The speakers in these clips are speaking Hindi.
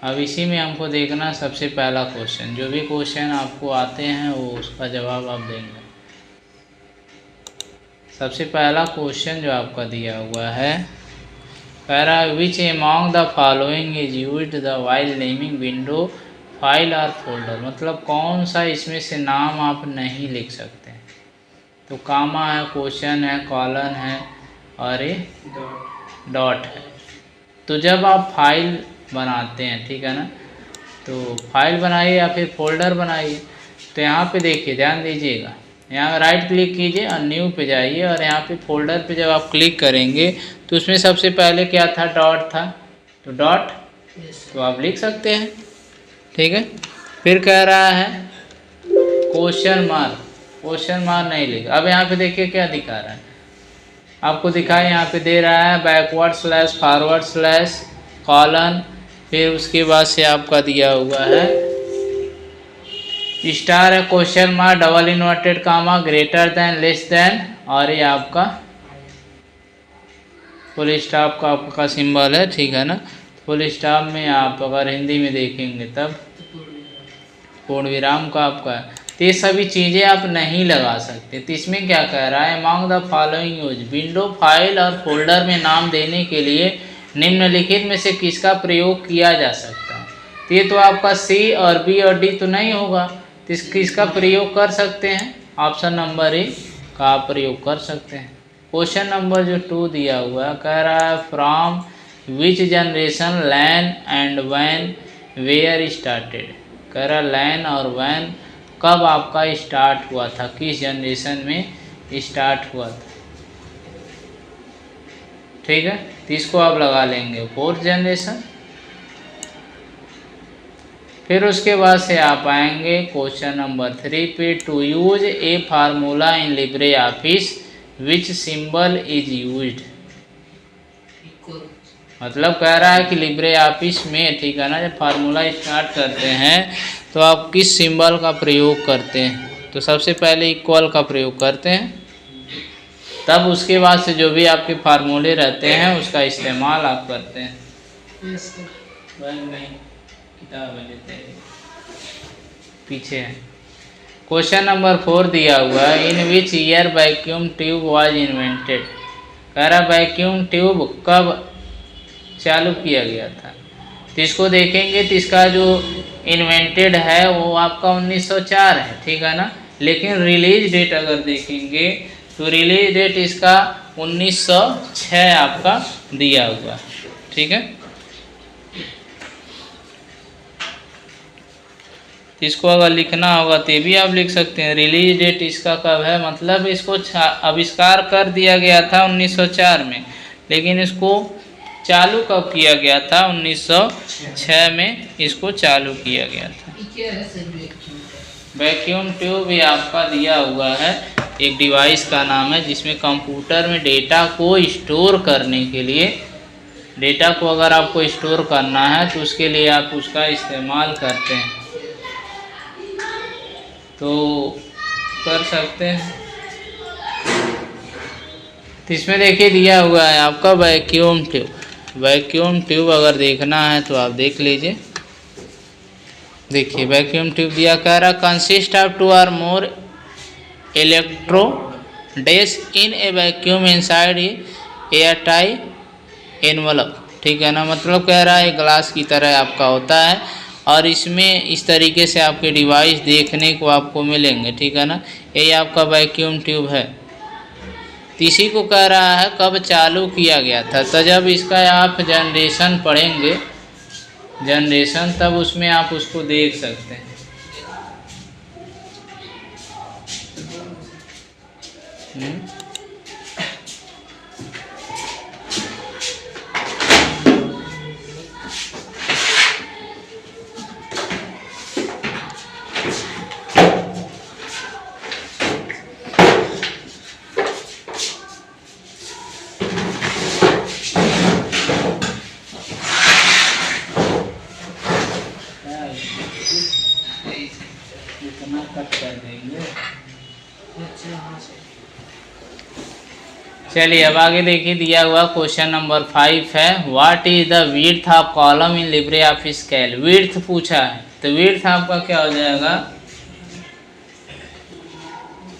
अब इसी में हमको देखना सबसे पहला क्वेश्चन, जो भी क्वेश्चन आपको आते हैं वो उसका जवाब आप देंगे। सबसे पहला क्वेश्चन जो आपका दिया हुआ है, कह रहा है which among the following is used the while naming window file और फोल्डर, मतलब कौन सा इसमें से नाम आप नहीं लिख सकते। तो कामा है, क्वेश्चन है, कॉलन है और ये डॉट है। तो जब आप फाइल बनाते हैं, ठीक है ना, तो फाइल बनाइए या फिर फोल्डर बनाइए, तो यहाँ पे देखिए, ध्यान दीजिएगा, यहाँ राइट क्लिक कीजिए और न्यू पे जाइए और यहाँ पे फोल्डर पे जब आप क्लिक करेंगे तो उसमें सबसे पहले क्या था, डॉट था। तो डॉट तो आप लिख सकते हैं, ठीक है। फिर कह रहा है क्वेश्चन मार्क, क्वेश्चन मार्क नहीं लिख। अब यहाँ पे देखिए क्या दिखा रहा है, आपको दिखाए यहाँ पे दे रहा है backward slash forward slash colon, फिर उसके बाद से आपका दिया हुआ है स्टार है, question mark, double inverted comma, greater than, less than, और ये आपका फुल स्टॉप का आपका सिंबल है, ठीक है ना। फुल स्टॉप में आप अगर हिंदी में देखेंगे तब पूर्ण विराम का आपका है। तो ये सभी चीज़ें आप नहीं लगा सकते। तो इसमें क्या कह रहा है, among the following use, window file और फोल्डर में नाम देने के लिए निम्नलिखित में से किसका प्रयोग किया जा सकता है। तो ये तो आपका सी और बी और डी तो नहीं होगा, तो किसका प्रयोग कर सकते हैं, ऑप्शन नंबर ए का आप प्रयोग कर सकते हैं। क्वेश्चन नंबर जो 2 दिया हुआ है, कह रहा है from which generation LAN and वैन वेयर स्टार्टेड। कह रहा लैन और वैन कब आपका स्टार्ट हुआ था, किस जनरेशन में स्टार्ट हुआ था, ठीक है। तो इसको आप लगा लेंगे 4th जनरेशन। फिर उसके बाद से आप आएंगे क्वेश्चन नंबर 3 पे, to use a formula in Libre Office which symbol is used. मतलब कह रहा है कि लिब्रे ऑफिस में, ठीक है ना, जब फार्मूला स्टार्ट करते हैं तो आप किस सिंबल का प्रयोग करते हैं। तो सबसे पहले इक्वल का प्रयोग करते हैं, तब उसके बाद से जो भी आपके फार्मूले रहते हैं उसका इस्तेमाल आप करते हैं। किताब लेते हैं पीछे है। क्वेश्चन नंबर 4 दिया हुआ है, in which year vacuum tube was invented. कह रहा वैक्यूम ट्यूब कब चालू किया गया था। तो इसको देखेंगे तो इसका जो इन्वेंटेड है वो आपका 1904 है, ठीक है ना। लेकिन रिलीज डेट अगर देखेंगे तो रिलीज डेट इसका 1906 आपका दिया हुआ है, ठीक है। इसको अगर लिखना होगा तो भी आप लिख सकते हैं, रिलीज डेट इसका कब है, मतलब इसको आविष्कार कर दिया गया था 1904 में, लेकिन इसको चालू कब किया गया था, 1906 में इसको चालू किया गया था। वैक्यूम ट्यूब भी आपका दिया हुआ है, एक डिवाइस का नाम है जिसमें कंप्यूटर में डेटा को स्टोर करने के लिए, डेटा को अगर आपको स्टोर करना है तो उसके लिए आप उसका इस्तेमाल करते हैं, तो कर सकते हैं। तो इसमें देखिए दिया हुआ है आपका वैक्यूम ट्यूब। वैक्यूम ट्यूब अगर देखना है तो आप देख लीजिए, देखिए वैक्यूम ट्यूब दिया, कह रहा कंसिस्ट ऑफ 2 और more electrodes in a vacuum inside air tight envelope, ठीक है ना। मतलब कह रहा है ग्लास की तरह आपका होता है और इसमें इस तरीके से आपके डिवाइस देखने को आपको मिलेंगे, ठीक है ना। ये आपका वैक्यूम ट्यूब है। इसी को कह रहा है कब चालू किया गया था। तो जब इसका आप जनरेशन पढ़ेंगे, जनरेशन, तब उसमें आप उसको देख सकते हैं। इतना कट कर देंगे। चलिए अब आगे देखिए, दिया हुआ क्वेश्चन नंबर 5 है, what is the width of column in Libre Office Calc. Width पूछा है तो विड्थ आपका क्या हो जाएगा,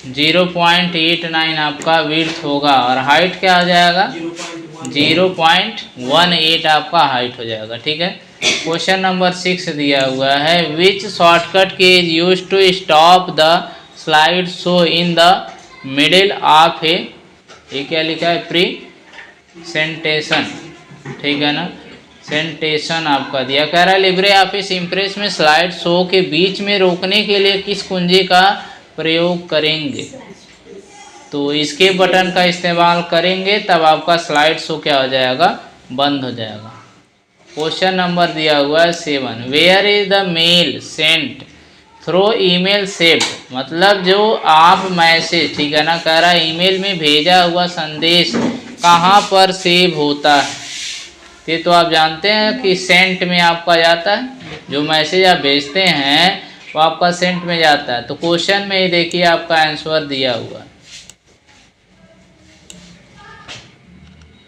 0.89 आपका विड्थ होगा, और हाइट क्या हो जाएगा, 0.18 आपका हाइट हो जाएगा। ठीक है। क्वेश्चन नंबर 6 दिया हुआ है, which shortcut key is use to stop the slide show in the middle of a, ये क्या लिखा है, प्रेजेंटेशन। ठीक है ना, सेंटेशन आपका दिया, कह रहा है लिब्रे ऑफिस इम्प्रेस में स्लाइड शो के बीच में रोकने के लिए किस कुंजी का प्रयोग करेंगे। तो इसके बटन का इस्तेमाल करेंगे तब आपका स्लाइड शो क्या हो जाएगा, बंद हो जाएगा। क्वेश्चन नंबर दिया हुआ है 7, where is the mail sent through email saved, मतलब जो आप मैसेज, ठीक है ना, कह रहा है ईमेल में भेजा हुआ संदेश कहाँ पर सेव होता है। ये तो आप जानते हैं कि सेंट में आपका जाता है, जो मैसेज आप भेजते हैं वो आपका सेंट में जाता है। तो क्वेश्चन में ही देखिए आपका आंसर दिया हुआ है,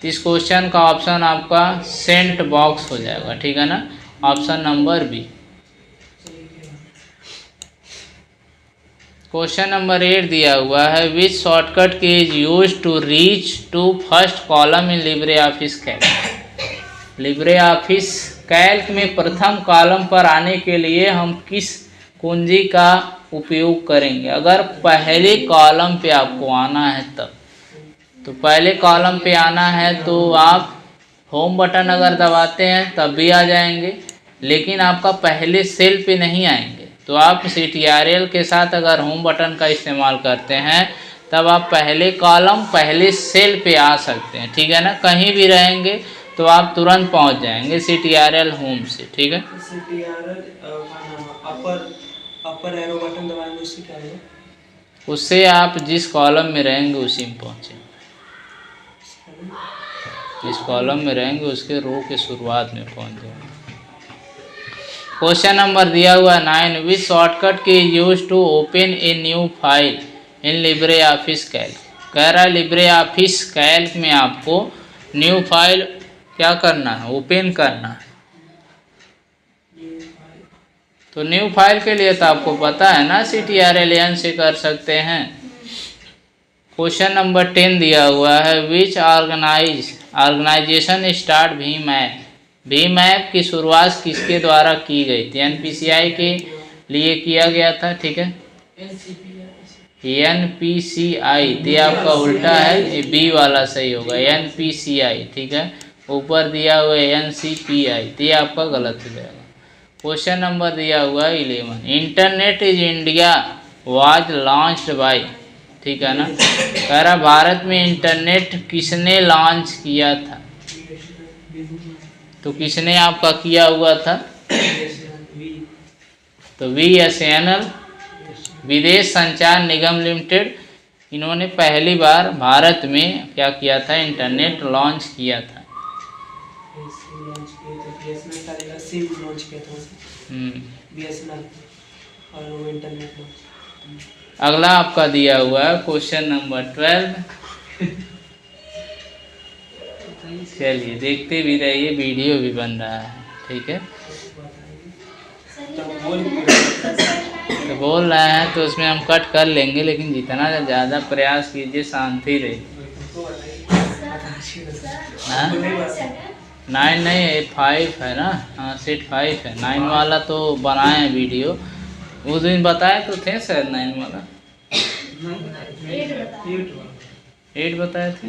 इस क्वेश्चन का ऑप्शन आपका सेंट बॉक्स हो जाएगा। ठीक है ना, option number B. Question number 8 दिया हुआ है, which shortcut key is use to reach to first column in Libre Office Calc. Libre Office Calc में प्रथम कॉलम पर आने के लिए हम किस कुंजी का उपयोग करेंगे। अगर पहले कॉलम पे आपको आना है तब, तो पहले कॉलम पे आना है तो आप होम बटन अगर दबाते हैं तब भी आ जाएंगे, लेकिन आपका पहले सेल पे नहीं आएंगे। तो आप CTRL के साथ अगर होम बटन का इस्तेमाल करते हैं तब आप पहले कॉलम पहले सेल पे आ सकते हैं। ठीक है ना, कहीं भी रहेंगे तो आप तुरंत पहुंच जाएंगे CTRL होम से। ठीक है, अपर एरो बटन दबाएंगे, उससे क्या होगा, उससे आप जिस कॉलम में रहेंगे उसी में पहुँचेंगे। जिस कॉलम में रहेंगे उसके रो के शुरुआत में पहुँच जाएंगे। क्वेश्चन नंबर दिया हुआ 9, which shortcut key use to open a new file in Libre Office Calc. कह रहा है लिब्रे ऑफिस कैल्क में आपको न्यू फाइल क्या करना है, ओपन करना है। तो न्यू फाइल के लिए तो आपको पता है ना, CTRL से कर सकते हैं। क्वेश्चन नंबर 10 दिया हुआ है, विच ऑर्गेनाइजेशन स्टार्ट भीम ऐप। भीम ऐप की शुरुआत किसके द्वारा की गई थी। NPCI के लिए किया गया था। ठीक है, NPCI, ये आपका उल्टा है, ये बी वाला सही होगा, NPCI। ठीक है, ऊपर दिया हुआ है NCPI, ये आपका गलत हो जाएगा। क्वेश्चन नंबर दिया हुआ है 11, internet is India was launched by. ठीक है ना, कह रहा भारत में इंटरनेट किसने लॉन्च किया था। तो किसने आपका किया हुआ था, तो BSNL, विदेश संचार निगम लिमिटेड, इन्होंने पहली बार भारत में क्या किया था, इंटरनेट लॉन्च किया था। और वो इंटरनेट। अगला आपका दिया हुआ है क्वेश्चन नंबर 12। चलिए देखते भी रहिए, वीडियो भी बन रहा है। ठीक है, तो बोल रहे हैं तो उसमें हम कट कर लेंगे, लेकिन जितना ज़्यादा प्रयास कीजिए शांति रहे। 9 नहीं, 5 है ना, हाँ सेट 5 है। 9 वाला तो बनाए हैं वीडियो, उस दिन बताए तो थे शायद 9 वाला, 8 बताए थे,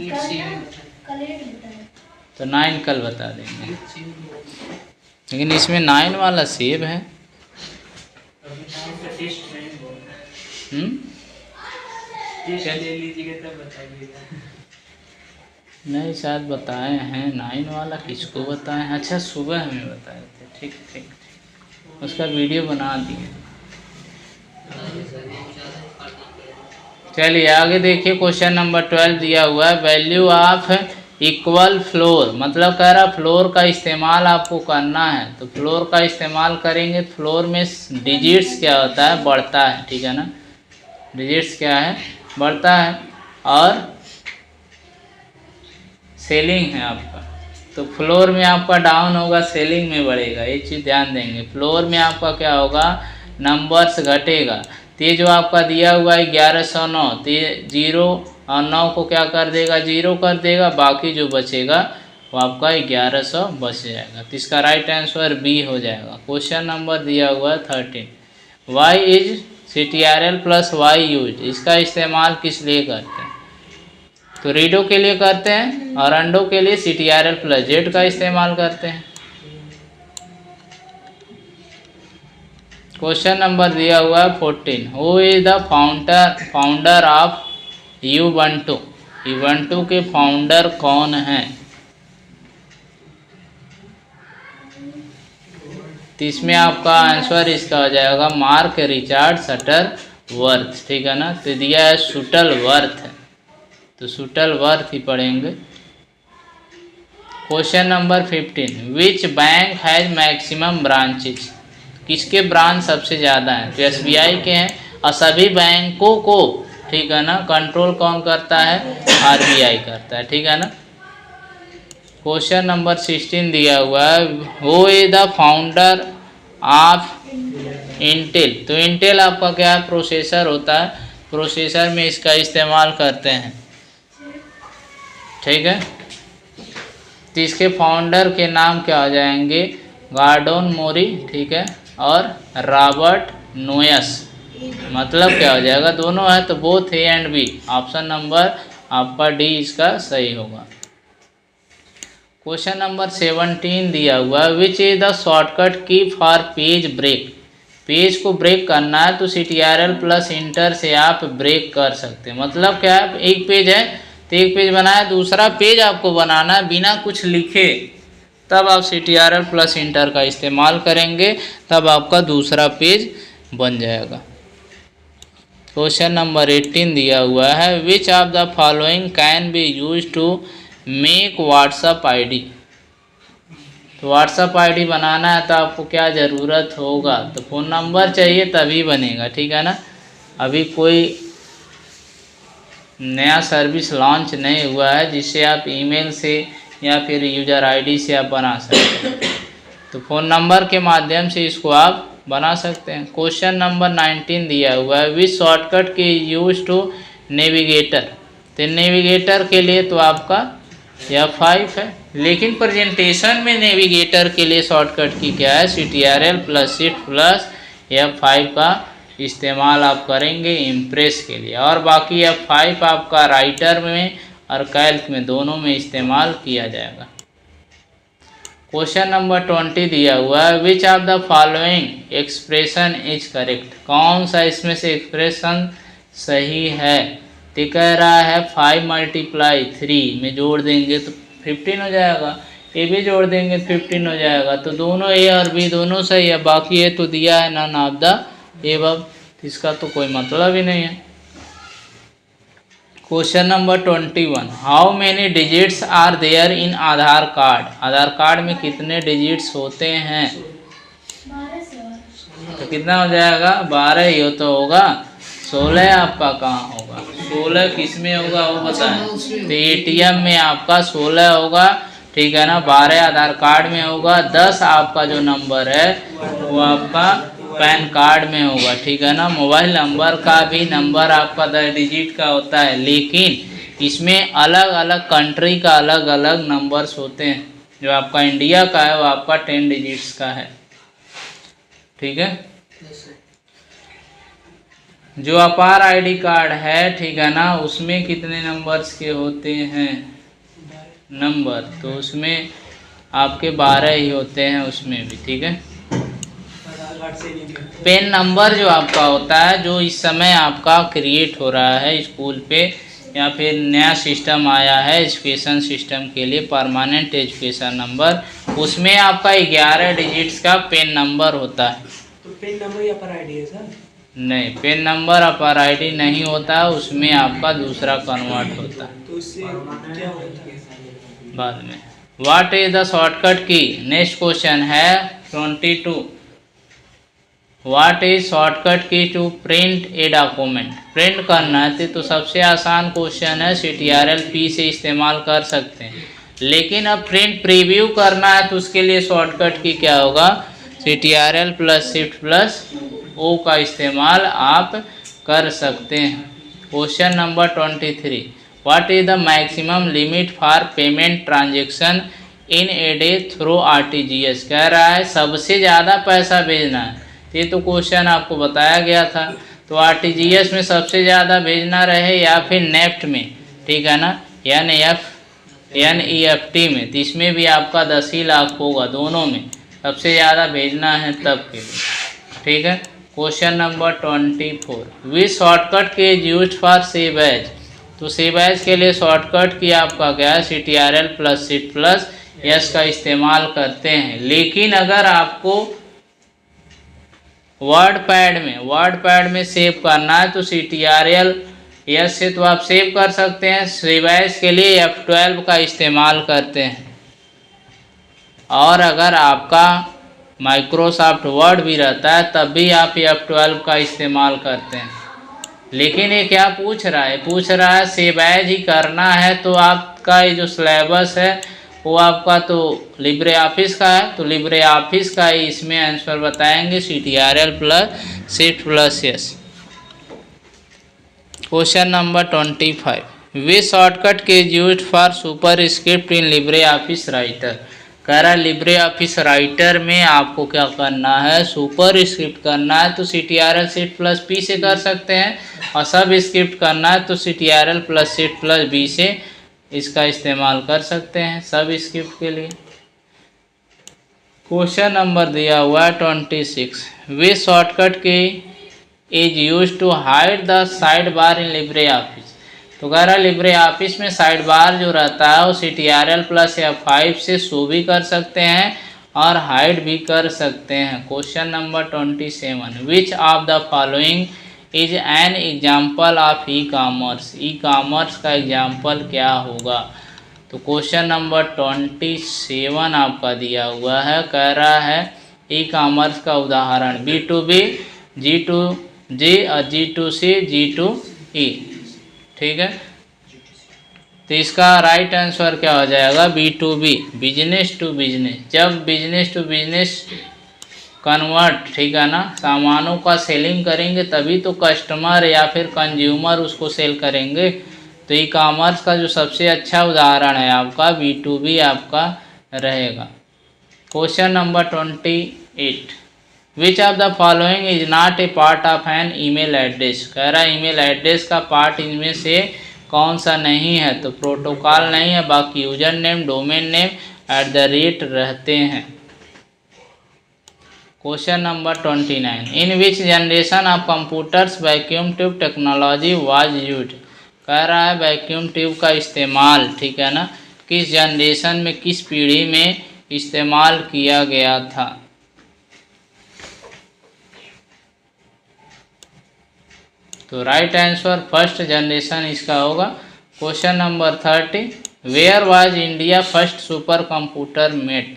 तो 9 कल बता देंगे। लेकिन इसमें 9 वाला सेव है। नहीं शायद बताए हैं 9 वाला, किसको बताए हैं, अच्छा सुबह हमें बताए थे। ठीक ठीक ठीक, उसका वीडियो बना दिए। चलिए आगे देखिए, क्वेश्चन नंबर 12 दिया हुआ है, वैल्यू ऑफ इक्वल फ्लोर, मतलब कह रहा फ्लोर का इस्तेमाल आपको करना है। तो फ्लोर का इस्तेमाल करेंगे, फ्लोर में डिजिट्स क्या होता है, बढ़ता है। ठीक है ना, डिजिट्स क्या है, बढ़ता है, और सेलिंग है आपका, तो फ्लोर में आपका डाउन होगा, सेलिंग में बढ़ेगा, ये चीज़ ध्यान देंगे। फ्लोर में आपका क्या होगा, नंबर्स घटेगा। तो ये जो आपका दिया हुआ है 1109, तो ये 0 और 9 को क्या कर देगा, 0 कर देगा, बाकी जो बचेगा वो आपका 1100 बच जाएगा। तो इसका राइट आंसर बी हो जाएगा। क्वेश्चन नंबर दिया हुआ है 13, why is CTRL plus Y use, इसका इस्तेमाल किस लिए करते हैं, तो रीडो के लिए करते हैं और अंडो के लिए CTRL प्लस जेड का इस्तेमाल करते हैं। क्वेश्चन नंबर दिया हुआ है 14, who is the founder of Ubuntu, Ubuntu के फाउंडर कौन हैं। तो इसमें आपका आंसर इसका हो जाएगा मार्क रिचर्ड शटरवर्थ, ठीक है ना। तो दिया है शटरवर्थ, तो शटरवर्थ ही पढ़ेंगे। Question number 15, which bank has maximum branches, किसके ब्रांच सबसे ज़्यादा हैं, तो SBI के हैं, और सभी बैंकों को, ठीक है ना, कंट्रोल कौन करता है, RBI करता है, ठीक है ना। क्वेश्चन नंबर 16 दिया हुआ है, who is the founder of Intel, तो इंटेल आपका क्या है, प्रोसेसर होता है, प्रोसेसर में इसका इस्तेमाल करते हैं, ठीक है। तो इसके फाउंडर के नाम क्या हो जाएंगे, गॉर्डन मोरी, ठीक है, और रॉबर्ट नोयस, मतलब क्या हो जाएगा, दोनों है तो both A and B, option number आपका डी इसका सही होगा। क्वेश्चन नंबर 17 दिया हुआ है, which is the shortcut key for page break, page को ब्रेक करना है तो CTRL प्लस इंटर से आप ब्रेक कर सकते हैं। मतलब क्या है, एक पेज है तो एक पेज बनाया, दूसरा पेज आपको बनाना है बिना कुछ लिखे, तब आप CTRL प्लस इंटर का इस्तेमाल करेंगे, तब आपका दूसरा पेज बन जाएगा। क्वेश्चन नंबर 18 दिया हुआ है, which of the following can be use to make WhatsApp ID, तो व्हाट्सअप ID बनाना है तो आपको क्या ज़रूरत होगा, तो फ़ोन नंबर चाहिए तभी बनेगा, ठीक है ना। अभी कोई नया सर्विस लॉन्च नहीं हुआ है जिससे आप ईमेल से या फिर यूज़र ID से आप बना सकते हैं, तो फ़ोन नंबर के माध्यम से इसको आप बना सकते हैं। क्वेश्चन नंबर 19 दिया हुआ है, which shortcut key use to navigator, तो नेविगेटर के लिए तो आपका F5 है, लेकिन प्रेजेंटेशन में नेविगेटर के लिए शॉर्टकट की क्या है, CTRL plus shift plus F5 का इस्तेमाल आप करेंगे इम्प्रेस के लिए, और बाकी F5 आपका राइटर में और कैल्क में दोनों में इस्तेमाल किया जाएगा। क्वेश्चन नंबर 20 दिया हुआ है, which of the following expression is correct, कौन सा इसमें से एक्सप्रेशन सही है, तो कह रहा है 5 × 3 में जोड़ देंगे तो 15 हो जाएगा, ए भी जोड़ देंगे तो 15 हो जाएगा, तो दोनों ए और बी दोनों सही है, बाकी ये तो दिया है नन ऑफ द एबव, इसका तो कोई मतलब ही नहीं है। Question number 21, how many digits are there in Aadhaar card, Aadhaar card में कितने डिजिट्स होते हैं, तो कितना हो जाएगा, 12 ही हो तो होगा, 16 आपका कहाँ होगा, 16 किस में होगा वो बताएं, तो ATM में आपका 16 होगा, ठीक है ना, 12 आधार कार्ड में होगा, 10 आपका जो नंबर है वो आपका पैन कार्ड में होगा, ठीक है ना। मोबाइल नंबर का भी नंबर आपका 10 डिजिट का होता है, लेकिन इसमें अलग अलग कंट्री का अलग अलग नंबर्स होते हैं, जो आपका इंडिया का है वो आपका 10 डिजिट्स का है, ठीक है। जो अपार ID कार्ड है, ठीक है ना, उसमें कितने नंबर्स के होते हैं नंबर, तो उसमें आपके 12 ही होते हैं उसमें भी, ठीक है। पेन नंबर जो आपका होता है, जो इस समय आपका क्रिएट हो रहा है स्कूल पे या फिर नया सिस्टम आया है एजुकेशन सिस्टम के लिए, परमानेंट एजुकेशन नंबर, उसमें आपका 11 डिजिट्स का पेन नंबर होता है। तो पेन नंबर या पर ID है सर? नहीं, पेन नंबर अपर ID नहीं होता, उसमें आपका दूसरा कन्वर्ट होता है, तो इससे क्या होता है बाद में। What is the shortcut key, next question है 22, what is shortcut key to print a document. Print करना है तो सबसे आसान क्वेश्चन है CTRL-P से इस्तेमाल कर सकते हैं। लेकिन अब प्रिंट प्रीव्यू करना है तो उसके लिए शॉर्टकट की क्या होगा, CTRL+Shift+O का इस्तेमाल आप कर सकते हैं। Question number 23, what is the maximum limit for payment transaction in a day through RTGS। कह रहा है सबसे ज़्यादा पैसा भेजना है, ये तो क्वेश्चन आपको बताया गया था। तो RTGS में सबसे ज़्यादा भेजना रहे या फिर नेफ्ट में, ठीक है ना, NEFT में, तो इसमें भी आपका 10 ही लाख होगा, दोनों में सबसे ज़्यादा भेजना है तब के लिए, ठीक है। क्वेश्चन नंबर 24, विच शॉर्टकट के यूज फॉर सेव एज। तो सेव एज के लिए शॉर्टकट की आपका क्या है, CTRL+Shift+S का इस्तेमाल करते हैं। लेकिन अगर आपको वर्ड पैड में सेव करना है तो CTRL+S से तो आप सेव कर सकते हैं। सेव एज के लिए F12 का इस्तेमाल करते हैं। और अगर आपका माइक्रोसॉफ्ट वर्ड भी रहता है तब भी आप F12 का इस्तेमाल करते हैं। लेकिन ये क्या पूछ रहा है सेव एज ही करना है, तो आपका ये जो सिलेबस है वो आपका तो लिब्रे ऑफिस का है, तो लिब्रे ऑफिस का ही इसमें आंसर बताएंगे, CTRL+Shift+S। Question number 25, which shortcut key used for superscript in Libre office Writer. कह रहा है लिब्रे ऑफिस राइटर में आपको क्या करना है, सुपर स्क्रिप्ट करना है तो CTRL+Shift+P से कर सकते हैं, और सब स्क्रिप्ट करना है तो CTRL+Shift+B से इसका इस्तेमाल कर सकते हैं सब स्क्रिप्ट के लिए। क्वेश्चन नंबर दिया हुआ है 26, which shortcut key is use to hide the side bar in Libre office. तो कह रहा है लिब्रे ऑफिस में साइड बार जो रहता है वो CTRL+F5 से शो भी कर सकते हैं और हाइड भी कर सकते हैं। Question number 27, which of the following is an example of e commerce. E commerce का एग्जाम्पल क्या होगा। तो क्वेश्चन नंबर 27 आपका दिया हुआ है, कह रहा है ई कॉमर्स का उदाहरण B2B, G2G और G2C, G2E, ठीक है। तो इसका राइट आंसर क्या हो जाएगा, B2B, बिजनेस टू बिजनेस। जब बिजनेस टू बिजनेस कन्वर्ट, ठीक है ना, सामानों का सेलिंग करेंगे तभी तो कस्टमर या फिर कंज्यूमर उसको सेल करेंगे। तो ई कॉमर्स का जो सबसे अच्छा उदाहरण है आपका B2B आपका रहेगा। Question number 28, which of the following is not a part of an email address. कह रहा है ईमेल एड्रेस का पार्ट इनमें से कौन सा नहीं है। तो प्रोटोकॉल नहीं है, बाकी यूजर नेम, डोमेन नेम, @ रहते हैं। Question number 29, in which generation of computers vacuum tube technology was used. कह रहा है वैक्यूम ट्यूब का इस्तेमाल, ठीक है ना, किस जनरेशन में, किस पीढ़ी में इस्तेमाल किया गया था। तो राइट आंसर फर्स्ट जनरेशन इसका होगा। Question number 30, where was India first super computer made.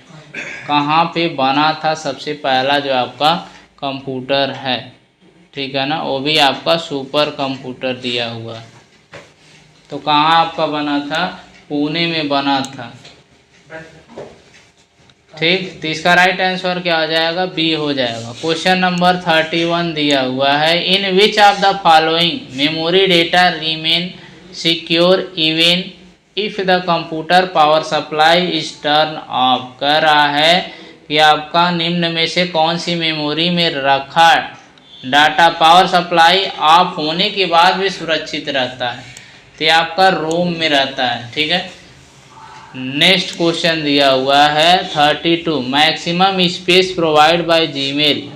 कहाँ पे बना था सबसे पहला जो आपका कंप्यूटर है, ठीक है ना, वो भी आपका सुपर कंप्यूटर दिया हुआ। तो कहाँ आपका बना था, पुणे में बना था, ठीक। तो इसका राइट आंसर क्या हो जाएगा, बी हो जाएगा। क्वेश्चन नंबर 31 दिया हुआ है, in which of the following memory data remain secure even if the computer power supply is turn off. कह रहा है कि आपका निम्न में से कौन सी मेमोरी में रखा डाटा पावर सप्लाई ऑफ होने के बाद भी सुरक्षित रहता है। तो ये आपका रोम में रहता है, ठीक है। नेक्स्ट क्वेश्चन दिया हुआ है 32, maximum space provide by Gmail.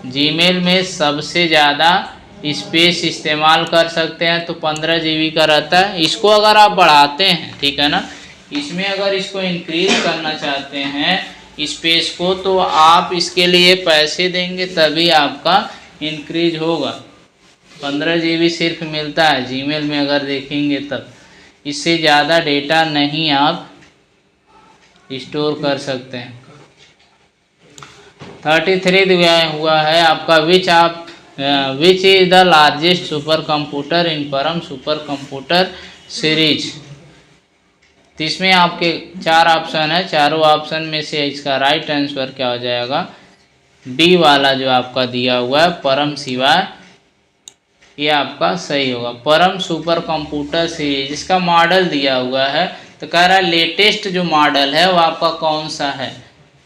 Gmail में सबसे ज़्यादा स्पेस इस्तेमाल कर सकते हैं तो 15 GB का रहता है। इसको अगर आप बढ़ाते हैं, ठीक है ना, इसमें अगर इसको इंक्रीज करना चाहते हैं स्पेस को तो आप इसके लिए पैसे देंगे तभी आपका इंक्रीज होगा। 15 GB सिर्फ मिलता है जीमेल में अगर देखेंगे तब, इससे ज़्यादा डेटा नहीं आप स्टोर कर सकते हैं। 33 दिया हुआ है आपका विच is the largest super computer इन परम सुपर कंप्यूटर सीरीज। तो इसमें आपके 4 ऑप्शन है, चारों ऑप्शन में से इसका राइट आंसर क्या हो जाएगा? बी वाला जो आपका दिया हुआ है परम शिवाय, ये आपका सही होगा। परम सुपर कंप्यूटर सीरीज इसका मॉडल दिया हुआ है, तो कह रहा है लेटेस्ट जो मॉडल है वो आपका कौन सा है।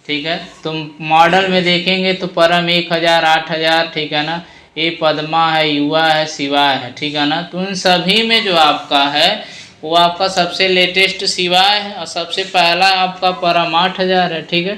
ठीक है, तो मॉडल में देखेंगे तो परम 1000, 8000, ठीक है ना, ये पद्मा है, युवा है, शिवा है, ठीक है ना। तो उन सभी में जो आपका है वो आपका सबसे लेटेस्ट शिवा है और सबसे पहला आपका परम 8000 है। ठीक है,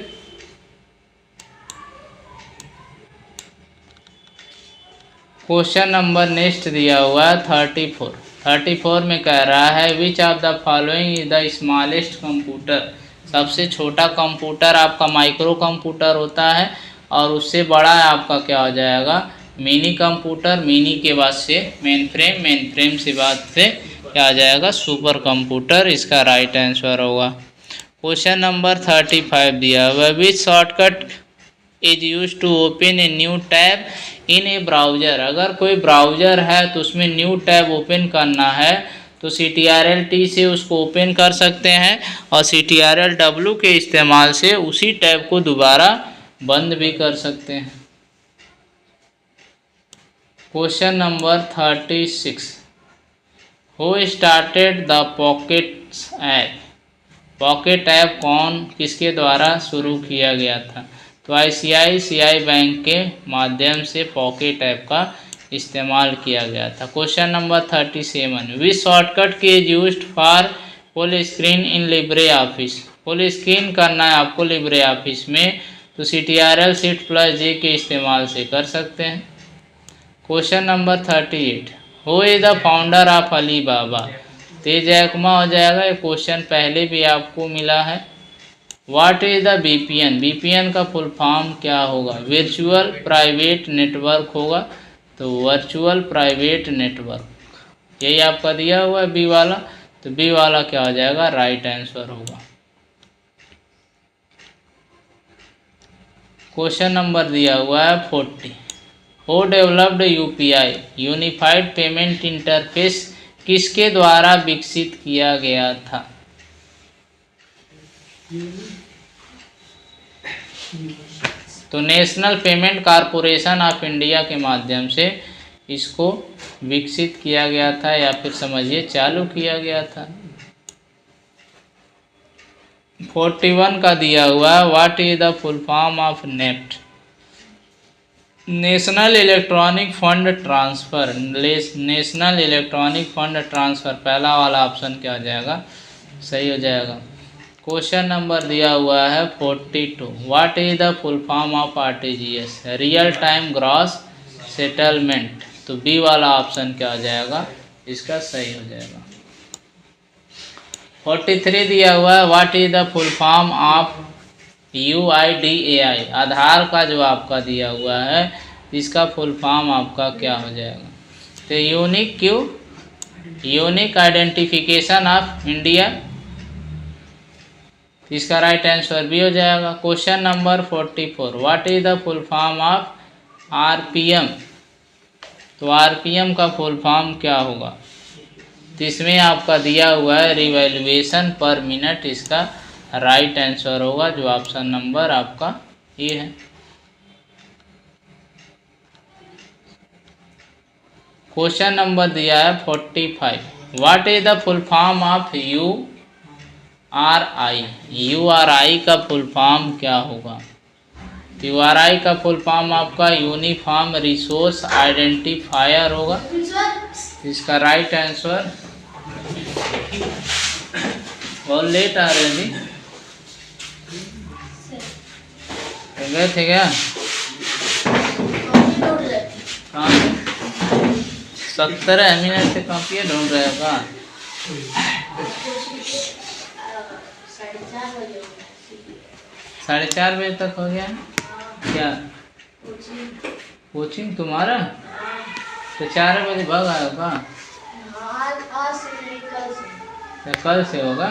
क्वेश्चन नंबर नेक्स्ट दिया हुआ है 34 में कह रहा है which of the following is the smallest computer. सबसे छोटा कंप्यूटर आपका माइक्रो कंप्यूटर होता है और उससे बड़ा है आपका क्या हो जाएगा? मिनी कंप्यूटर, मिनी के बाद से मेन फ्रेम से बाद से क्या आ जाएगा? Super computer. इसका राइट आंसर होगा। क्वेश्चन नंबर 35 दिया हुआ है which shortcut is use to open a new tab in a browser. अगर कोई ब्राउज़र है तो उसमें न्यू टैब ओपन करना है तो CTRL-T से उसको ओपन कर सकते हैं और CTRL-W के इस्तेमाल से उसी टैब को दोबारा बंद भी कर सकते हैं। Question number 36 who started the pockets app. Pocket app कौन किसके द्वारा शुरू किया गया था? तो ICICI बैंक के माध्यम से पॉकेट ऐप का इस्तेमाल किया गया था। Question number 37 which shortcut key is used for full screen in Libre office. Full screen करना है आपको लिब्रे ऑफिस में तो CTRL+J के इस्तेमाल से कर सकते हैं। Question number 38 who is the founder of Alibaba. तो जैकमा हो जाएगा, ये क्वेश्चन पहले भी आपको मिला है। What is the VPN। VPN का फुल फॉर्म क्या होगा? वर्चुअल प्राइवेट नेटवर्क होगा, तो वर्चुअल प्राइवेट नेटवर्क यही आपका दिया हुआ है बी वाला, तो बी वाला क्या हो जाएगा? राइट आंसर होगा। क्वेश्चन नंबर दिया हुआ है 40 who developed UPI unified payment interface किसके द्वारा विकसित किया गया था? तो national payment corporation of India के माध्यम से इसको विकसित किया गया था या फिर समझिए चालू किया गया था। 41 का दिया हुआ है what is the full form of NEFT. National electronic fund transfer. National electronic fund transfer पहला वाला ऑप्शन क्या हो जाएगा? सही हो जाएगा। क्वेश्चन नंबर दिया हुआ है 42 what is the full form of RTGS real time gross settlement. तो बी वाला ऑप्शन क्या हो जाएगा? इसका सही हो जाएगा। 43 दिया हुआ है what is the full form of UIDAI। आधार का जो आपका दिया हुआ है इसका फुल फॉर्म आपका क्या हो जाएगा? तो यूनिक आइडेंटिफिकेशन ऑफ इंडिया। इसका राइट आंसर भी हो जाएगा। Question number 44 what is the full form of RPM। तो RPM का फुल फॉर्म क्या होगा? तो इसमें आपका दिया हुआ है रिवॉल्यूशन पर मिनट। इसका राइट आंसर होगा जो ऑप्शन नंबर आपका ये है। क्वेश्चन नंबर दिया है 45 what is the full form of URI का फुल फॉर्म क्या होगा? तो URI का फुल फॉर्म आपका यूनिफॉर्म रिसोर्स आइडेंटिफायर होगा। इसका राइट आंसर। बहुत लेट आ रहे जी, गए थे क्या? कहाँ से? 17 मिनट से कॉपी ढूंढ रहे का? 4:30 बजे तक हो गया क्या? कोचिंग तुम्हारा? तो 4 बजे भाग आए का? तो कल से होगा?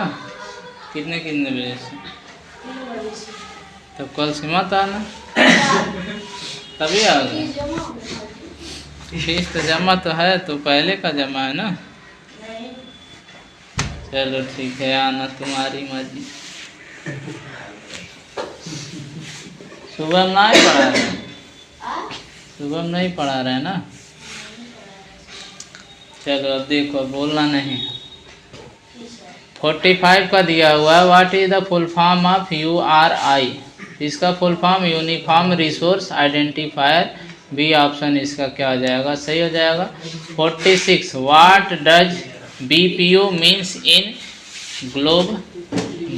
कितने बजे से? तो कल से मत आना, तभी आ गए। फीस तो जमा तो है, तो पहले का जमा है ना। चलो ठीक है, आना, तुम्हारी मर्जी। सुबह में नहीं पढ़ा रहे, सुबह में नहीं पढ़ा रहे ना। चलो अब देखो, बोलना नहीं। 45 का दिया हुआ है, what is the full form of URI। इसका full form uniform resource identifier, B option इसका क्या हो जाएगा, सही हो जाएगा। 46, what does BPO means in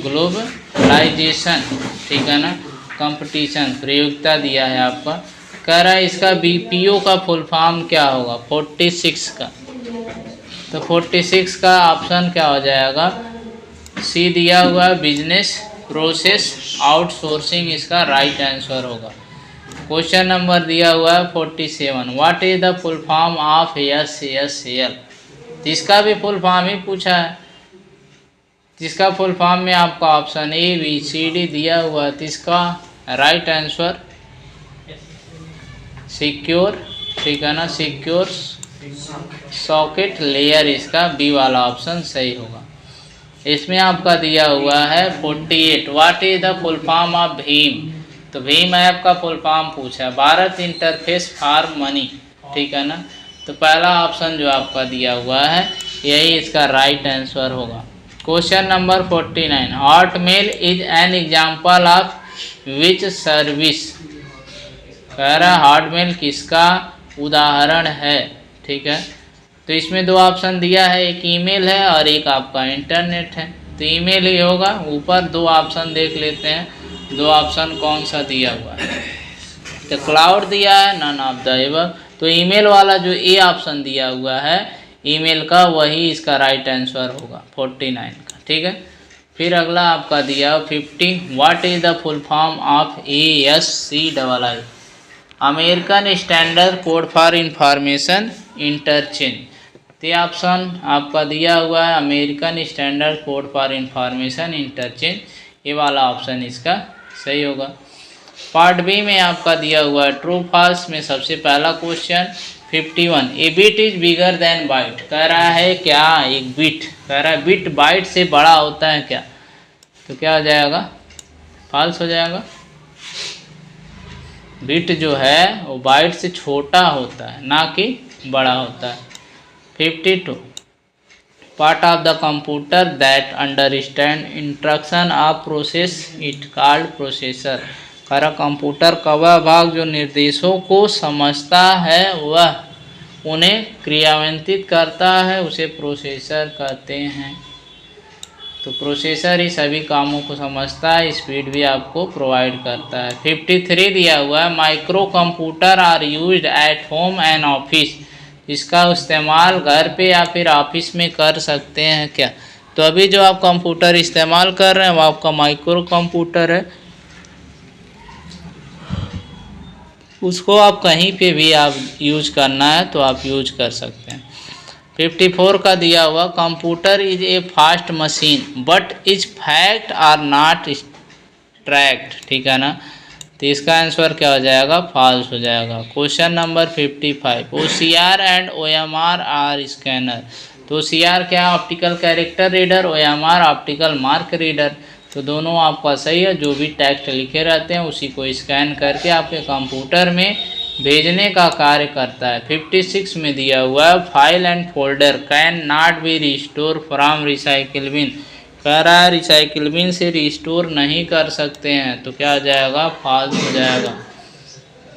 globalization, ठीक है ना, कंपटीशन, प्रयोगिता दिया है आपका। कह रहा है इसका BPO का फुल फॉर्म क्या होगा 46 का। तो 46 का ऑप्शन क्या हो जाएगा, सी दिया हुआ है, बिजनेस प्रोसेस आउटसोर्सिंग, इसका राइट आंसर होगा। क्वेश्चन नंबर दिया हुआ है 47, what is the full form of SSL। इसका भी फुल फॉर्म ही पूछा है, जिसका फुल फॉर्म में आपका ऑप्शन ABCD दिया हुआ है, तो इसका राइट आंसर सिक्योर, ठीक है ना, सिक्योर सॉकेट लेयर, इसका बी वाला ऑप्शन सही होगा। इसमें आपका दिया हुआ है 48, what is the full form of Bhim. तो भीम ऐप का फुल फॉर्म पूछा है, भारत इंटरफेस फॉर मनी, ठीक है ना। तो पहला ऑप्शन जो आपका दिया हुआ है यही इसका राइट आंसर होगा। Question number 49, Hotmail is an example of which service. कह रहा है हॉटमेल किसका उदाहरण है, ठीक है। तो इसमें दो ऑप्शन दिया है, एक ईमेल है और एक आपका इंटरनेट है। तो ईमेल ही होगा। ऊपर दो ऑप्शन देख लेते हैं, दो ऑप्शन कौन सा दिया हुआ है। तो क्लाउड दिया है, नन ऑफ द एबव। तो ईमेल वाला जो ए ऑप्शन दिया हुआ है ईमेल का, वही इसका राइट आंसर होगा 49 का, ठीक है। फिर अगला आपका दिया 50, what is the full form of ASCII, American standard code for information interchange. तो ऑप्शन आपका दिया हुआ है American standard code for information interchange, ये वाला ऑप्शन इसका सही होगा। पार्ट बी में आपका दिया हुआ है ट्रू फॉल्स में सबसे पहला question 51, a bit is bigger than byte. कह रहा है क्या एक बिट, कह रहा है बिट बाइट से बड़ा होता है क्या। तो क्या हो जाएगा, फॉल्स हो जाएगा। बिट जो है वो बाइट से छोटा होता है, ना कि बड़ा होता है। 52, part of the computer that understand instruction of process it called processor. हमारा कंप्यूटर का वह भाग जो निर्देशों को समझता है वह उन्हें क्रियान्वित करता है, उसे प्रोसेसर कहते हैं। तो प्रोसेसर ही सभी कामों को समझता है, स्पीड भी आपको प्रोवाइड करता है। 53 दिया हुआ है, micro computer are used at home and office. इसका इस्तेमाल घर पे या फिर ऑफिस में कर सकते हैं क्या। तो अभी जो आप कंप्यूटर इस्तेमाल कर रहे हैं वो आपका माइक्रो कंप्यूटर है, उसको आप कहीं पे भी आप यूज करना है तो आप यूज कर सकते हैं। 54 का दिया हुआ, computer is a fast machine but is fact are not tracked, ठीक है ना। तो इसका आंसर क्या हो जाएगा, फॉल्स हो जाएगा। Question number 55, OCR and OMR are scanner. तो OCR क्या, optical character reader, OMR optical mark reader. तो दोनों आपका सही है, जो भी टेक्स्ट लिखे रहते हैं उसी को स्कैन करके आपके कंप्यूटर में भेजने का कार्य करता है। 56 में दिया हुआ है, file and folder can not be restore from recycle bin. कह रहा है रिसाइकिल बिन से रिस्टोर नहीं कर सकते हैं, तो क्या हो जाएगा, फॉल्स हो जाएगा।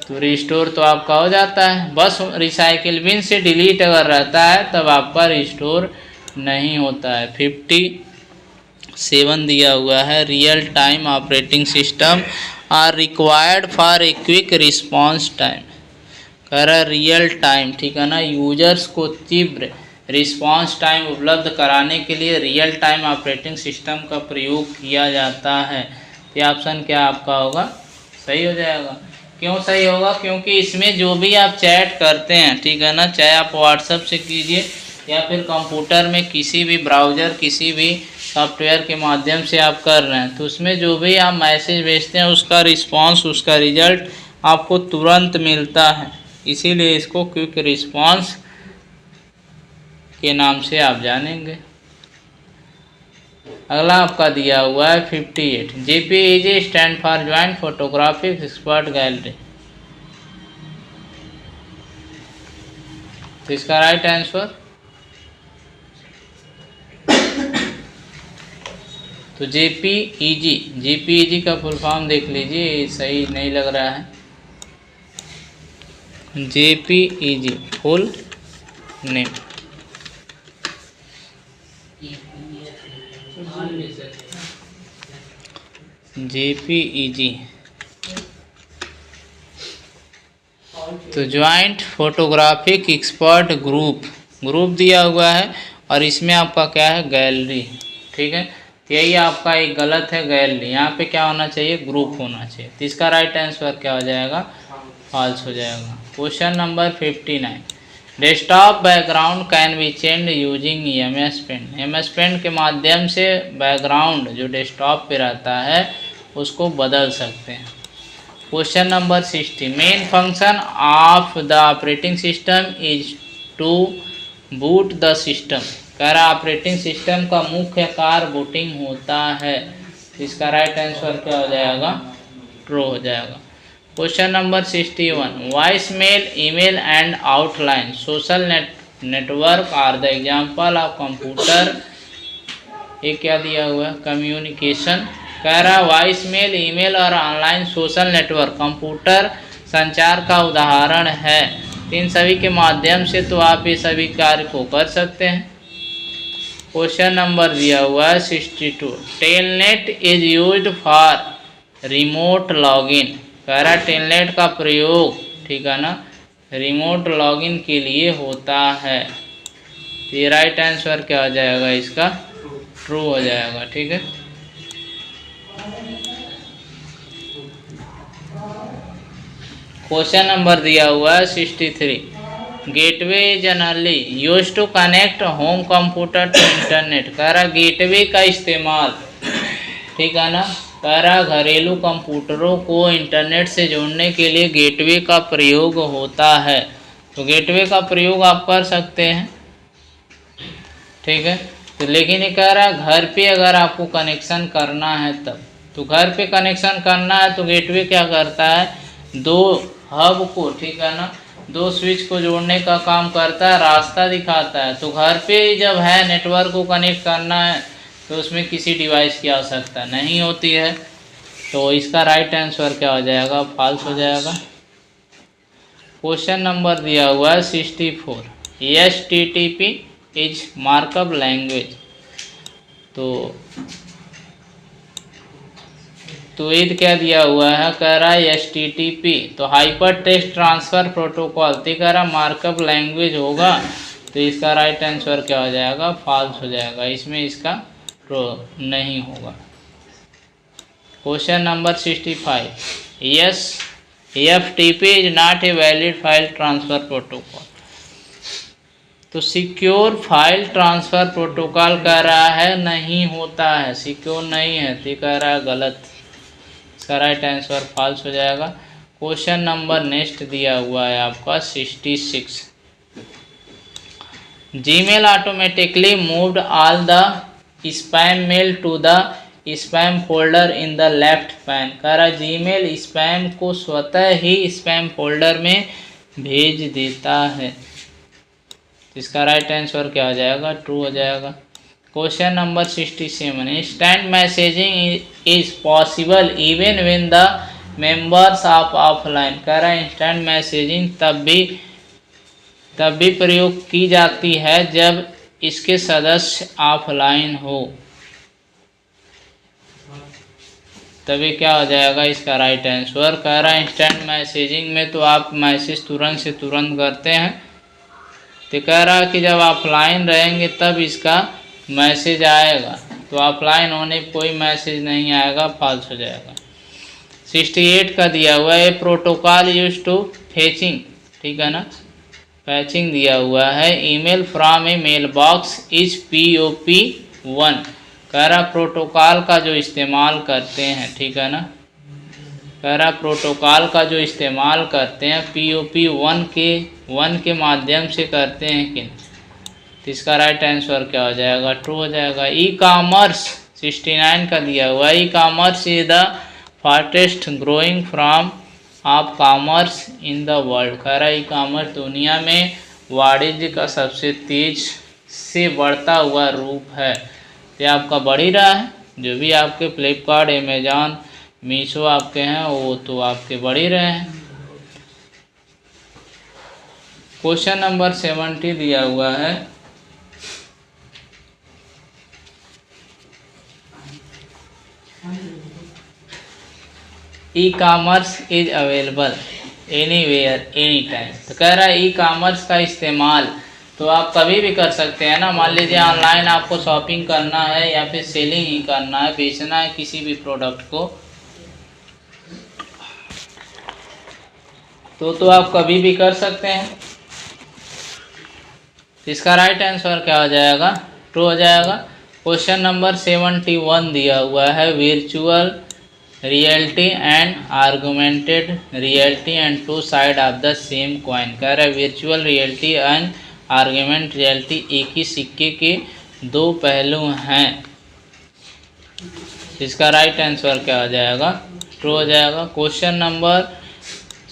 तो रिस्टोर तो आपका हो जाता है, बस रिसाइकिल बिन से डिलीट अगर रहता है तब आपका रिस्टोर नहीं होता है। 57 दिया हुआ है, real time operating system are required for a quick response time. कह रहा है रियल टाइम, ठीक है ना, यूजर्स को तीव्र रिस्पॉन्स टाइम उपलब्ध कराने के लिए रियल टाइम ऑपरेटिंग सिस्टम का प्रयोग किया जाता है। ये ऑप्शन क्या आपका होगा, सही हो जाएगा। क्यों सही होगा, क्योंकि इसमें जो भी आप चैट करते हैं, ठीक है ना, चाहे आप व्हाट्सएप से कीजिए या फिर कंप्यूटर में किसी भी ब्राउज़र किसी भी सॉफ्टवेयर के माध्यम से आप कर रहे हैं, तो उसमें जो भी आप मैसेज भेजते हैं उसका रिस्पांस, उसका रिजल्ट आपको तुरंत मिलता है, इसीलिए इसको क्विक रिस्पांस के नाम से आप जानेंगे। अगला आपका दिया हुआ है 58, JPEG stand for joint photographic expert gallery. तो इसका राइट आंसर तो JPEG का फुल फॉर्म देख लीजिए, सही नहीं लग रहा है। JPEG फुल नेम JPEG तो ज्वाइंट फोटोग्राफिक एक्सपर्ट ग्रुप दिया हुआ है, और इसमें आपका क्या है, गैलरी। ठीक है, यही आपका एक गलत है, गैलरी। यहाँ पे क्या होना चाहिए, ग्रुप होना चाहिए। तो इसका राइट आंसर क्या हो जाएगा, फॉल्स हो जाएगा। Question number 59, desktop background can be change using MS paint. MS paint के माध्यम से बैकग्राउंड जो डेस्कटॉप पे रहता है उसको बदल सकते हैं। Question number 60, main function of the operating system is to boot the system. कह रहा ऑपरेटिंग सिस्टम का मुख्य कार्य बूटिंग होता है। इसका राइट आंसर क्या हो जाएगा, ट्रू हो जाएगा। Question number 61, voice mail, email and outline social network are the example of computer. ये क्या दिया हुआ है, कम्युनिकेशन। कह रहा वॉइस मेल, ईमेल और ऑनलाइन सोशल नेटवर्क कंप्यूटर संचार का उदाहरण है। इन सभी के माध्यम से तो आप ये सभी कार्य को कर सकते हैं। क्वेश्चन नंबर दिया हुआ है 62, telnet is used for remote login. कह रहा टेलनेट का प्रयोग, ठीक है ना, रिमोट लॉगिन के लिए होता है। तो ये राइट आंसर क्या हो जाएगा, इसका ट्रू हो जाएगा। ठीक है, क्वेश्चन नंबर दिया हुआ है 63, gateway generally use to connect home computer to internet. कह रहा गेटवे का इस्तेमाल, ठीक है ना, कह रहा घरेलू कंप्यूटरों को इंटरनेट से जोड़ने के लिए गेटवे का प्रयोग होता है। तो गेटवे का प्रयोग आप कर सकते हैं। ठीक है, तो लेकिन ये कह रहा घर पे अगर आपको कनेक्शन करना है तब, तो घर पे कनेक्शन करना है तो गेटवे क्या करता है, दो हब को, ठीक है ना, दो स्विच को जोड़ने का काम करता है, रास्ता दिखाता है। तो घर पे जब है नेटवर्क को कनेक्ट करना है तो उसमें किसी डिवाइस की आवश्यकता नहीं होती है। तो इसका राइट आंसर क्या हो जाएगा, फॉल्स हो जाएगा। क्वेश्चन नंबर दिया हुआ है 64, HTTP इज मार्कअप लैंग्वेज। तो ये क्या दिया हुआ है, कह रहा है HTTP तो हाइपर टेक्स्ट ट्रांसफ़र प्रोटोकॉल। तो कह रहा मार्कअप लैंग्वेज होगा, तो इसका राइट आंसर क्या हो जाएगा, फॉल्स हो जाएगा। इसमें इसका ट्रू नहीं होगा। Question number 65, FTP is not a valid file transfer protocol. तो सिक्योर फाइल ट्रांसफ़र प्रोटोकॉल कह रहा है नहीं होता है, सिक्योर नहीं है, तो कह रहा है गलत। इसका राइट आंसर फॉल्स हो जाएगा। क्वेश्चन नंबर नेक्स्ट दिया हुआ है आपका 66, Gmail automatically moved all the spam mail to the spam folder in the left pane. कह रहा जीमेल स्पैम को स्वतः ही स्पैम फोल्डर में भेज देता है। इसका राइट आंसर क्या हो जाएगा, ट्रू हो जाएगा। Question number 67, instant messaging is possible even when the members of offline. कह रहा है इंस्टेंट मैसेजिंग तब भी प्रयोग की जाती है जब इसके सदस्य ऑफलाइन हो, तभी क्या हो जाएगा, इसका राइट आंसर। कह रहा है इंस्टेंट मैसेजिंग में तो आप मैसेज तुरंत से तुरंत करते हैं, तो कह रहा है कि जब ऑफलाइन रहेंगे तब इसका मैसेज आएगा, तो ऑफलाइन होने पर कोई मैसेज नहीं आएगा, फॉल्स हो जाएगा। 68 का दिया हुआ है प्रोटोकॉल यूज टू फेचिंग, ठीक है ना, फैचिंग दिया हुआ है। Email from a mail box is POP1। कह रहा प्रोटोकॉल का जो इस्तेमाल करते हैं, ठीक है ना, कह रहा प्रोटोकॉल का जो इस्तेमाल करते हैं POP1 के माध्यम से करते हैं कि, तो इसका राइट आंसर क्या हो जाएगा, ट्रू हो जाएगा। ई कॉमर्स 69 का दिया हुआ है। E commerce is the fastest growing form of commerce in the world. कह रहा है ई कॉमर्स दुनिया में वाणिज्य का सबसे तेज से बढ़ता हुआ रूप है। ये आपका बढ़ ही रहा है। जो भी आपके फ्लिपकार्ट, अमेजॉन, मीशो आपके हैं वो तो आपके बढ़ ही रहे हैं। क्वेश्चन नंबर 70 दिया हुआ है। E commerce is available anywhere any time. तो कह रहा है ई कॉमर्स का इस्तेमाल तो आप कभी भी कर सकते हैं ना। मान लीजिए ऑनलाइन आपको शॉपिंग करना है या फिर सेलिंग ही करना है, बेचना है किसी भी प्रोडक्ट को, तो आप कभी भी कर सकते हैं। इसका राइट आंसर क्या हो जाएगा, ट्रू हो जाएगा। क्वेश्चन नंबर 71 दिया हुआ है। Virtual reality and augmented reality and two side of the same coin. कह रहा है virtual reality and augmented reality एक ही सिक्के के दो पहलू हैं। इसका राइट आंसर क्या हो जाएगा, ट्रू हो जाएगा। Question number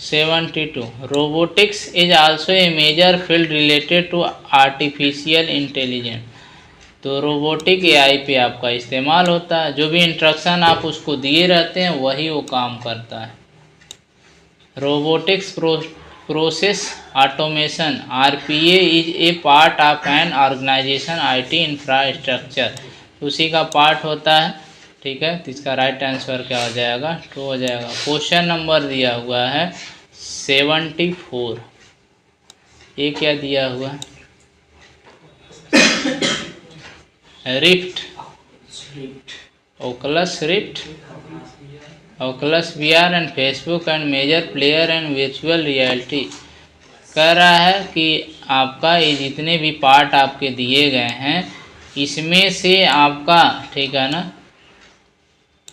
72 robotics is also a major field related to artificial intelligence. तो रोबोटिक AI पे आपका इस्तेमाल होता है। जो भी इंस्ट्रक्शन आप उसको दिए रहते हैं वही वो काम करता है। Robotics process automation RPA is a part of an organization IT infrastructure. उसी का पार्ट होता है, ठीक है। तो इसका राइट आंसर क्या हो जाएगा, ट्रू हो जाएगा। क्वेश्चन नंबर दिया हुआ है 74। ये क्या दिया हुआ है, rift, Oculus rift, Oculus VR and Facebook and major player and virtual reality. कह रहा है कि आपका ये जितने भी पार्ट आपके दिए गए हैं इसमें से आपका, ठीक है ना,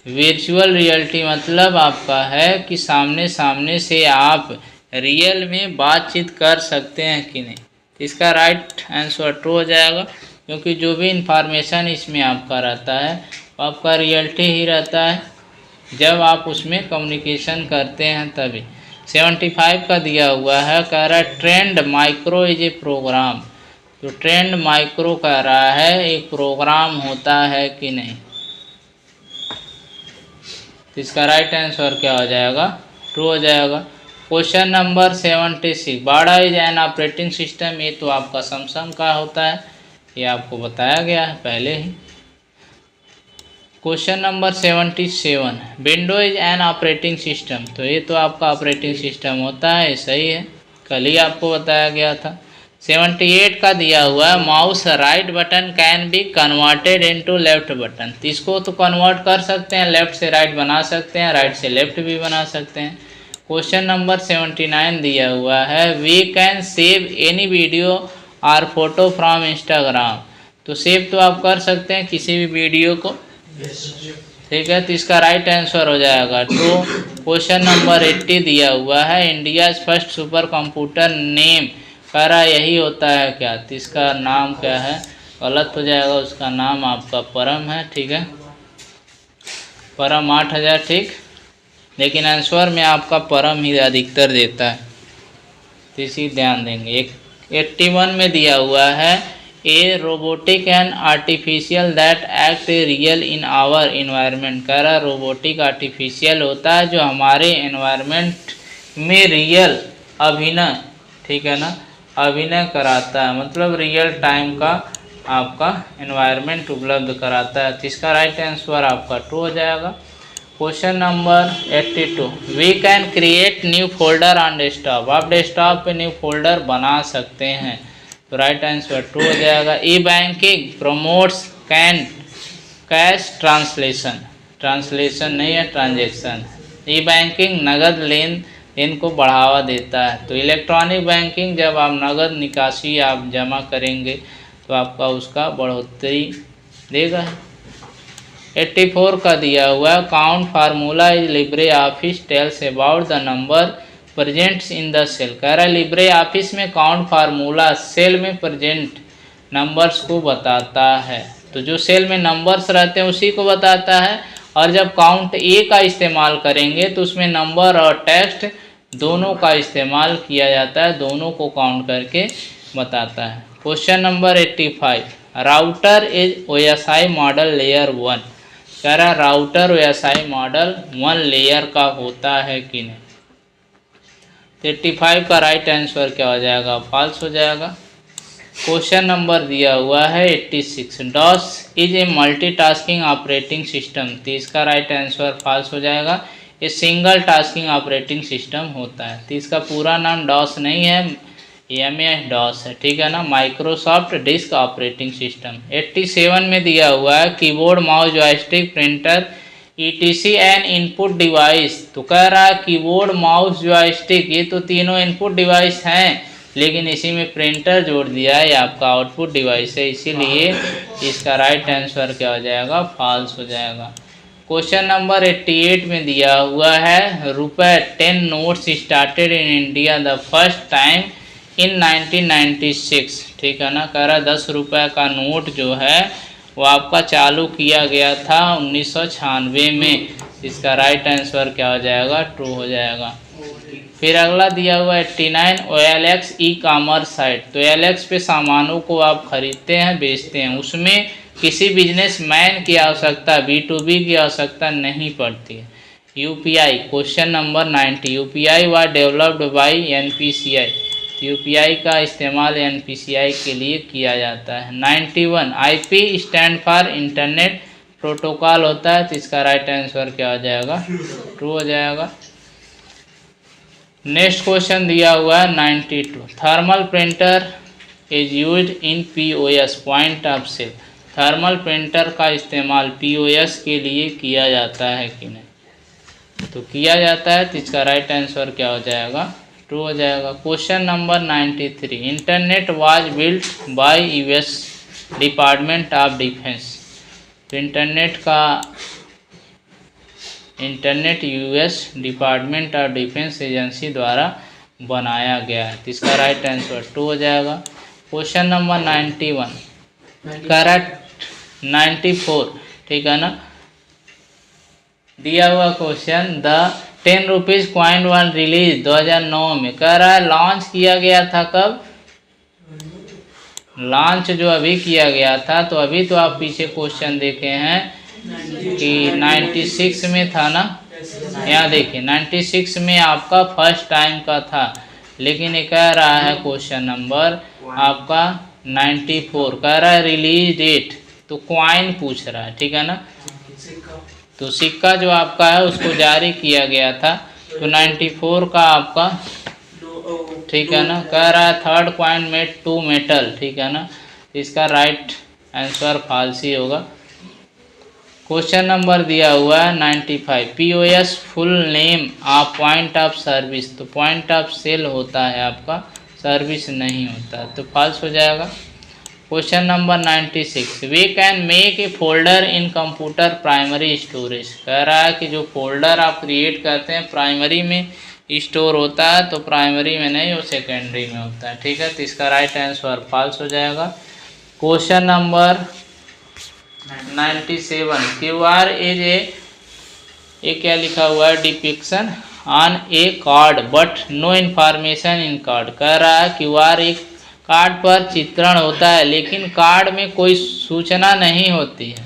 वर्चुअल रियलिटी मतलब आपका है कि सामने सामने से आप रियल में बातचीत कर सकते हैं कि नहीं। इसका राइट आंसर ट्रू हो जाएगा, क्योंकि जो भी इंफॉर्मेशन इसमें आपका रहता है वो आपका रियलिटी ही रहता है जब आप उसमें कम्युनिकेशन करते हैं तभी। 75 का दिया हुआ है। कह रहा है Trend Micro is a program. तो ट्रेंड माइक्रो कह रहा है एक प्रोग्राम होता है कि नहीं। तो इसका राइट आंसर क्या हो जाएगा, ट्रू हो जाएगा। क्वेश्चन नंबर 76 बाड़ा इज एन ऑपरेटिंग सिस्टम। ये तो आपका सैमसंग का होता है, ये आपको बताया गया है पहले ही। Question number 77 window is an operating system. तो ये तो आपका ऑपरेटिंग सिस्टम होता है, सही है, कल ही आपको बताया गया था। 78 का दिया हुआ है mouse right button can be converted into left button. तो इसको तो कन्वर्ट कर सकते हैं, लेफ्ट से राइट बना सकते हैं, राइट से लेफ्ट भी बना सकते हैं। क्वेश्चन नंबर 79 दिया हुआ है we can save any video और फोटो फ्रॉम इंस्टाग्राम। तो सेव तो आप कर सकते हैं किसी भी वीडियो को, ठीक है। तो इसका राइट आंसर हो जाएगा ट्रू। क्वेश्चन नंबर 80 दिया हुआ है India first super computer name. कह रहा यही होता है क्या, तो इसका नाम क्या है, गलत हो जाएगा। उसका नाम आपका परम है, ठीक है, परम 8000, ठीक, लेकिन आंसर में आपका परम ही अधिकतर देता है, तो इसी ध्यान देंगे। 81 में दिया हुआ है a robotic and artificial that act real in our environment. कह रहा रोबोटिक आर्टिफिशियल होता है जो हमारे इन्वायरमेंट में रियल अभिनय, ठीक है ना, अभिनय कराता है, मतलब रियल टाइम का आपका इन्वायरमेंट उपलब्ध कराता है। तो इसका राइट आंसर आपका ट्रू हो जाएगा। Question number 82 we can create new folder on desktop. आप डेस्कटॉप पे न्यू फोल्डर बना सकते हैं, तो राइट आंसर ट्रू हो जाएगा। E banking promotes can cash translation, translation नहीं है ट्रांजेक्शन। ई बैंकिंग नगद लेन इनको बढ़ावा देता है। तो इलेक्ट्रॉनिक बैंकिंग जब आप नगद निकासी आप जमा करेंगे तो आपका उसका बढ़ोतरी देगा। 84 का दिया हुआ count formula is LibreOffice tells about the number presents in the cell. कह रहा है लिब्रे ऑफिस में काउंट फार्मूला सेल में प्रेजेंट नंबर्स को बताता है। तो जो सेल में नंबर्स रहते हैं उसी को बताता है, और जब काउंट ए का इस्तेमाल करेंगे तो उसमें नंबर और टेक्स्ट दोनों का इस्तेमाल किया जाता है, दोनों को काउंट करके बताता है। Question number 85, router is OSI model layer 1। कह रहा राउटर OSI मॉडल 1 लेयर का होता है कि नहीं। 85 का राइट आंसर क्या हो जाएगा, फॉल्स हो जाएगा। क्वेश्चन नंबर दिया हुआ है 86, DOS is a multitasking operating system. तो इसका राइट आंसर फॉल्स हो जाएगा। ये सिंगल टास्किंग ऑपरेटिंग सिस्टम होता है। तो इसका पूरा नाम डॉस नहीं है, MS डॉस है, ठीक है ना, माइक्रोसॉफ्ट डिस्क ऑपरेटिंग सिस्टम। 87 में दिया हुआ है keyboard mouse joystick printer ETC N input device. तो कह रहा है कीबोर्ड माउस जॉयस्टिक ये तो तीनों इनपुट डिवाइस हैं, लेकिन इसी में प्रिंटर जोड़ दिया है, आपका आउटपुट डिवाइस है, इसीलिए इसका राइट आंसर क्या हो जाएगा, फॉल्स हो जाएगा। क्वेश्चन नंबर 88 में दिया हुआ है ₹10 notes started in India the first time in 1996। ठीक है ना, कह रहा 10 रुपये का नोट जो है वो आपका चालू किया गया था 1996 में। इसका राइट आंसर क्या हो जाएगा, ट्रू हो जाएगा। फिर अगला दिया हुआ है 89, OLX ई कॉमर्स साइट। तो OLX पे सामानों को आप खरीदते हैं बेचते हैं, उसमें किसी बिजनेसमैन की आवश्यकता B2B की आवश्यकता नहीं पड़ती है। UPI question number 90, UPI was developed by NPCI। UPI का इस्तेमाल NPCI के लिए किया जाता है। 91, IP stand for internet protocol होता है। तो इसका राइट आंसर क्या हो जाएगा, ट्रू हो जाएगा। नेक्स्ट क्वेश्चन दिया हुआ है 92, thermal printer is used in POS point of sale. Thermal printer का इस्तेमाल POS के लिए किया जाता है कि नहीं, तो किया जाता है। तो इसका राइट आंसर क्या हो जाएगा, ट्रू हो जाएगा। Question number 93, internet was built by US department of defence. तो internet US department of defence agency द्वारा बनाया गया है। तो इसका राइट आंसर ट्रू हो जाएगा। क्वेश्चन नंबर 91, करेक्ट 94, ठीक है ना, दिया हुआ question the 10 rupees coin one release 2009 में। कह रहा है लॉन्च किया गया था कब, लॉन्च जो अभी किया गया था, तो अभी तो आप पीछे क्वेश्चन देखे हैं कि 96 में था ना, यहाँ देखिए 96 में आपका फर्स्ट टाइम का था, लेकिन ये कह रहा है क्वेश्चन नंबर आपका 94, कह रहा है रिलीज डेट, तो क्वाइन पूछ रहा है, ठीक है ना। तो सिक्का जो आपका है उसको जारी किया गया था, तो 94 का आपका, ठीक है ना, कह रहा है third coin made to metal, ठीक है ना। इसका राइट आंसर फॉल्स ही होगा। क्वेश्चन नंबर दिया हुआ है 95, POS full name of point of service. तो पॉइंट ऑफ सेल होता है आपका, सर्विस नहीं होता, तो फॉल्स हो जाएगा। Question number 96, we can make a folder in computer primary storage. कह रहा है कि जो फोल्डर आप क्रिएट करते हैं प्राइमरी में स्टोर होता है, तो प्राइमरी में नहीं, वो सेकेंडरी में होता है, ठीक है। तो इसका राइट आंसर फॉल्स हो जाएगा। Question number 97, QR is a क्या लिखा हुआ है, depiction on a card but no information in card. कह रहा है QR एक कार्ड पर चित्रण होता है, लेकिन कार्ड में कोई सूचना नहीं होती है,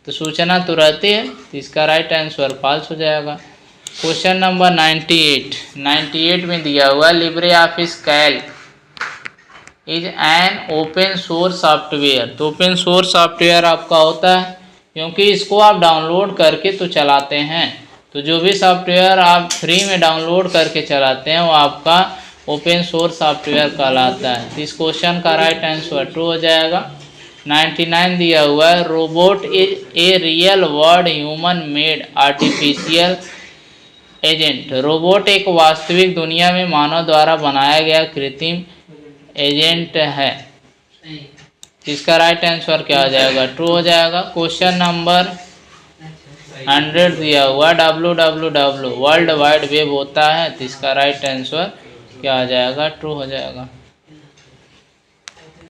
तो सूचना तो रहती है। तो इसका राइट आंसर फॉल्स हो जाएगा। क्वेश्चन नंबर 98 में दिया हुआ Libre Office Calc is an open source software. तो ओपन सोर्स सॉफ्टवेयर आपका होता है क्योंकि इसको आप डाउनलोड करके तो चलाते हैं, तो जो भी सॉफ्टवेयर आप फ्री में डाउनलोड करके चलाते हैं वो आपका ओपन सोर्स सॉफ्टवेयर कहलाता है। इस क्वेश्चन का राइट आंसर ट्रू हो जाएगा। 99 दिया हुआ है robot is a real word human made artificial agent. Robot एक वास्तविक दुनिया में मानव द्वारा बनाया गया कृत्रिम एजेंट है। इसका राइट आंसर क्या हो जाएगा? ट्रू हो जाएगा। क्वेश्चन नंबर 100 दिया हुआ www वर्ल्ड वाइड वेब होता है, तो इसका राइट आंसर क्या आ जाएगा? ट्रू हो जाएगा।